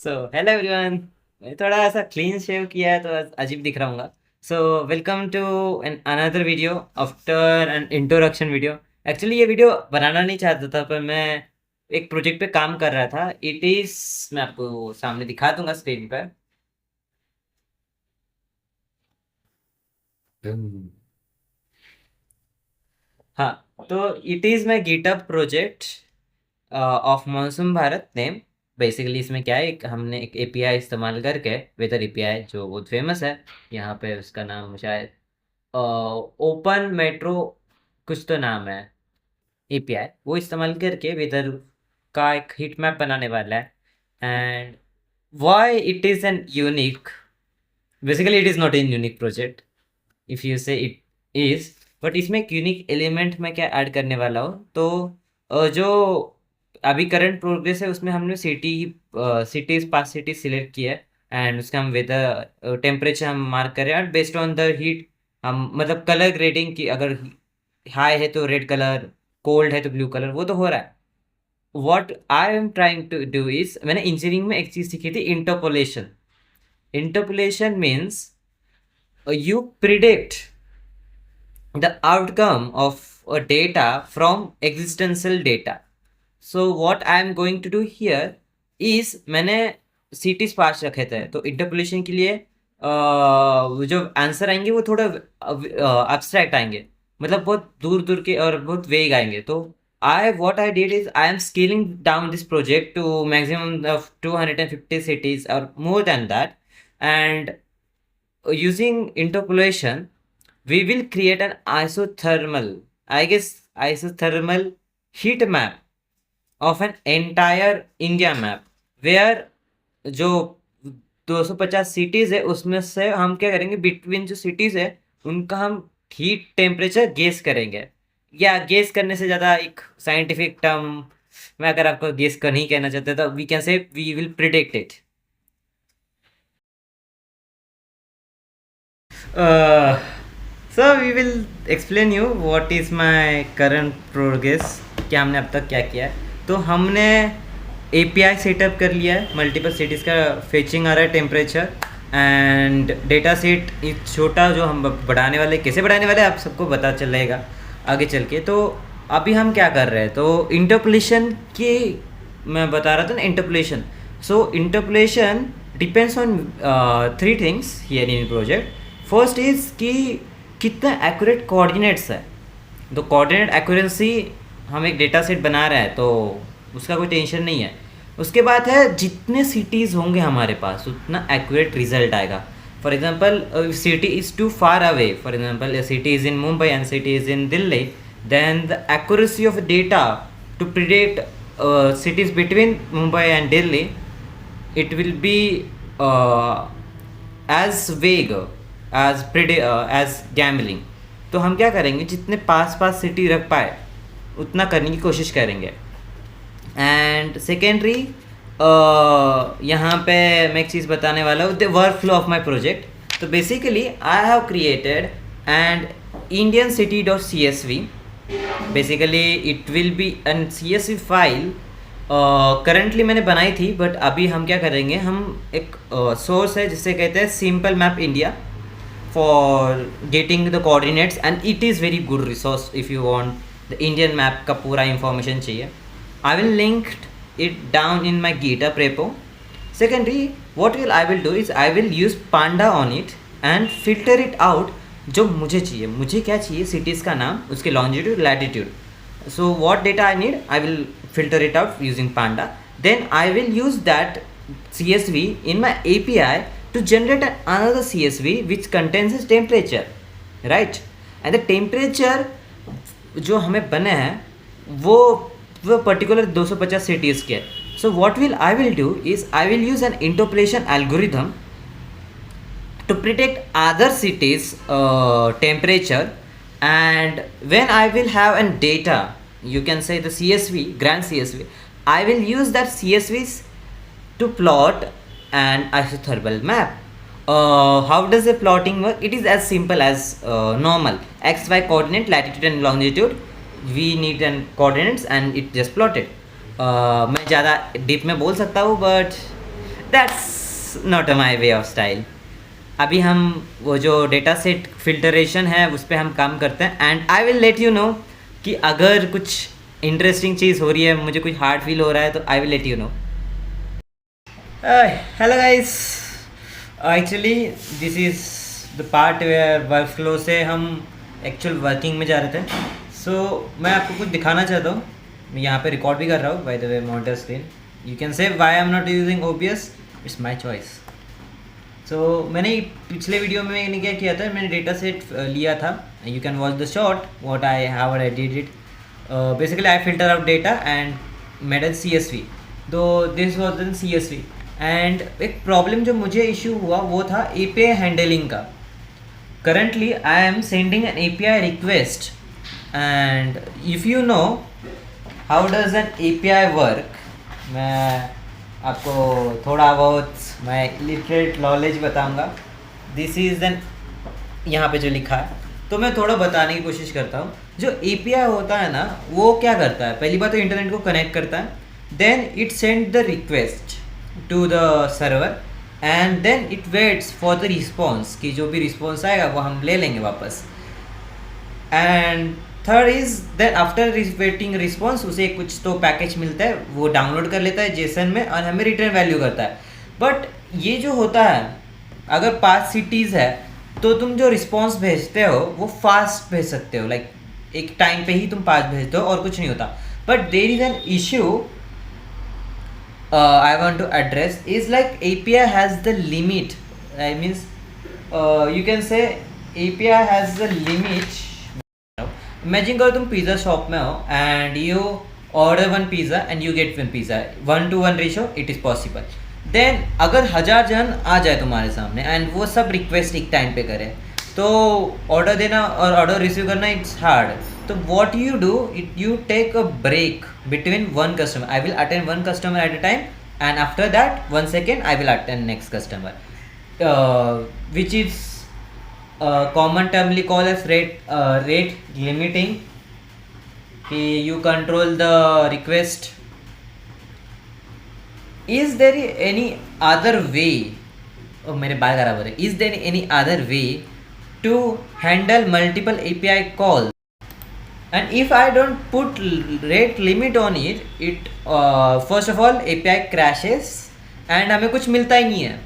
So hello everyone. मैं थोड़ा ऐसा क्लीन शेव किया है तो अजीब दिख रहा हूँ। So welcome to an another video after an introduction video. Actually ये वीडियो बनाना नहीं चाहता था, पर मैं एक प्रोजेक्ट पे काम कर रहा था। इट इज़, मैं आपको सामने दिखा दूंगा स्क्रीन पर। हम्म। हाँ, तो it is my GitHub project of monsoon Bharat name. Basically इसमें क्या है, हमने एक एपीआई इस्तेमाल करके, वेदर एपीआई जो बहुत फेमस है यहाँ पे, उसका नाम शायद ओपन मेट्रो कुछ तो नाम है एपीआई, वो इस्तेमाल करके वेदर का एक हीट मैप बनाने वाला है। And why it is an unique, basically it is not an unique project if you से इट इज़, बट इसमें एक यूनिक एलिमेंट मैं क्या ऐड करने वाला हूँ। तो जो अभी करंट प्रोग्रेस है उसमें हमने सिटीज़ 5 सिटीज़ सिलेक्ट किया है। एंड उसका हम वेदर टेम्परेचर हम मार्क करें, and based on the heat हम मतलब कलर ग्रेडिंग की, अगर हाई है तो रेड कलर, कोल्ड है तो ब्लू कलर, वो तो हो रहा है। What I am trying to do is, मैंने इंजीनियरिंग में एक चीज़ सीखी थी, interpolation. Interpolation means you predict the outcome of a data from existential data. So what I am going to do here is, मैंने सिटीज पास रखे थे, तो इंटरपोलेशन के लिए जो आंसर आएंगे वो थोड़ा एब्स्ट्रैक्ट आएंगे, मतलब बहुत दूर दूर के और बहुत वेग आएंगे। तो I what I did is I am scaling down this project to maximum of 250 cities और more than that. And using interpolation, we will create an isothermal heat map of an entire India map, where जो 250 cities है उसमें से हम क्या करेंगे, between जो cities है उनका हम हीट टेम्परेचर गेस करेंगे। या गेस करने से ज़्यादा एक साइंटिफिक टर्म, मैं अगर आपको गेस कर नहीं कहना चाहता तो we can say we will predict it. Uh, so we will explain you what is my current progress, क्या हमने अब तक क्या किया है। तो हमने एपीआई सेटअप कर लिया है, मल्टीपल सिटीज़ का फेचिंग आ रहा है टेम्परेचर, एंड डेटा सेट छोटा जो हम बढ़ाने वाले, कैसे बढ़ाने वाले आप सबको पता चलेगा आगे चल के। तो अभी हम क्या कर रहे हैं, तो इंटरपोलेशन की मैं बता रहा था ना, interpolation. So interpolation depends on 3 things here in project. First is कि कितना एक्यूरेट कोऑर्डिनेट्स है। तो कोऑर्डिनेट एक्यूरेंसी, हम एक डेटा सेट बना रहे हैं तो उसका कोई टेंशन नहीं है। उसके बाद है, जितने सिटीज़ होंगे हमारे पास उतना एक्यूरेट रिजल्ट आएगा। For example city is too far away, for example city is in Mumbai and city is in Delhi, then the accuracy of data to predict cities between Mumbai and Delhi, it will be as vague as gambling। तो हम क्या करेंगे, जितने पास पास city रख पाए उतना करने की कोशिश करेंगे। एंड सेकेंडरी, यहाँ पे मैं एक चीज़ बताने वाला हूँ, the work flow of my project. तो basically I have created and Indian city dot C S V. Basically it will be an C S V file, currently मैंने बनाई थी, बट अभी हम क्या करेंगे, हम एक सोर्स है जिससे कहते हैं simple map India for getting the coordinates, and it is very good resource if you want the Indian map का पूरा इंफॉर्मेशन चाहिए। I will link it down in my GitHub repo. Secondly, what will I will do is I will use Panda on it and filter it out जो मुझे चाहिए। मुझे क्या चाहिए, cities का नाम, उसके longitude latitude. So what data I need, I will filter it out using Panda. Then I will use that CSV in my API to generate another CSV which contains its temperature, right? And the temperature जो हमें बने हैं वो particular 250 cities के। So what will I will do is I will use N interpolation algorithm to predict other cities temperature, and when I will have an data, you can say the CSV, grand CSV, I will use that CSVs to plot an isothermal map. How does the plotting work? It is as simple as normal xy coordinate, latitude and longitude, we need an coordinates and it just plotted. मैं ज़्यादा deep में बोल सकता हूँ, but that's not my way of style. अभी हम वो जो डेटा सेट फिल्टरेशन है उस पर हम काम करते हैं, and I will let you no कि अगर कुछ इंटरेस्टिंग चीज़ हो रही है, मुझे कुछ हार्ड फील हो रहा है, तो I will let you know. Hello guys, actually this is the part where work flow से हम एक्चुअल वर्किंग में जा रहे थे। सो मैं आपको कुछ दिखाना चाहता हूँ। मैं यहाँ पे रिकॉर्ड भी कर रहा हूँ, by the way monitor screen. You can say why I am not using OBS, it's my choice. So मैंने पिछले वीडियो में मैंने क्या किया था, मैंने डेटा सेट लिया था। You can watch the shot what I how I did it. Basically I filter out data and made an CSV, दो this was an CSV। And एक प्रॉब्लम जो मुझे इशू हुआ वो था API हैंडलिंग का। Currently I am sending an API request, and if you know how does N API work, मैं आपको थोड़ा बहुत मैं लिटरेट नॉलेज बताऊंगा। दिस इज़ एन, यहाँ पे जो लिखा है तो मैं थोड़ा बताने की कोशिश करता हूँ। जो API होता है ना, वो क्या करता है, पहली बात तो इंटरनेट को कनेक्ट करता है, then it send the request to the server, and then it waits for the response, कि जो भी रिस्पॉन्स आएगा वो हम ले लेंगे वापस। And third is then after waiting response उसे कुछ तो पैकेज मिलता है, वो डाउनलोड कर लेता है जेसन में और हमें रिटर्न वैल्यू करता है। बट ये जो होता है, अगर 5 सिटीज़ है तो तुम जो रिस्पॉन्स भेजते हो वो फास्ट भेज सकते हो, लाइक एक टाइम पे ही तुम 5 भेजते हो और कुछ नहीं होता। But there is an issue I want to address is like API has the limit. I means you can say API has the limit. Imagine करो तुम पिज़्ज़ा शॉप में हो and you order one pizza and you get one pizza, 1:1 ratio, it is possible. Then अगर 1000 जन आ जाए तुम्हारे सामने and वो सब रिक्वेस्ट एक टाइम पे करे, तो ऑर्डर देना और ऑर्डर रिसीव करना इट्स हार्ड। तो what you do, you take a break between one customer. I will attend one customer at a time, and after that 1 second I will attend next customer, which is common termly called as rate limiting. कि you control the request. Is there any other way? Oh, मेरे बाल खराब हो रहे। Is there any other way to handle multiple API calls? And if I don't put rate limit on it, first of all API crashes and हमें कुछ मिलता ही नहीं है।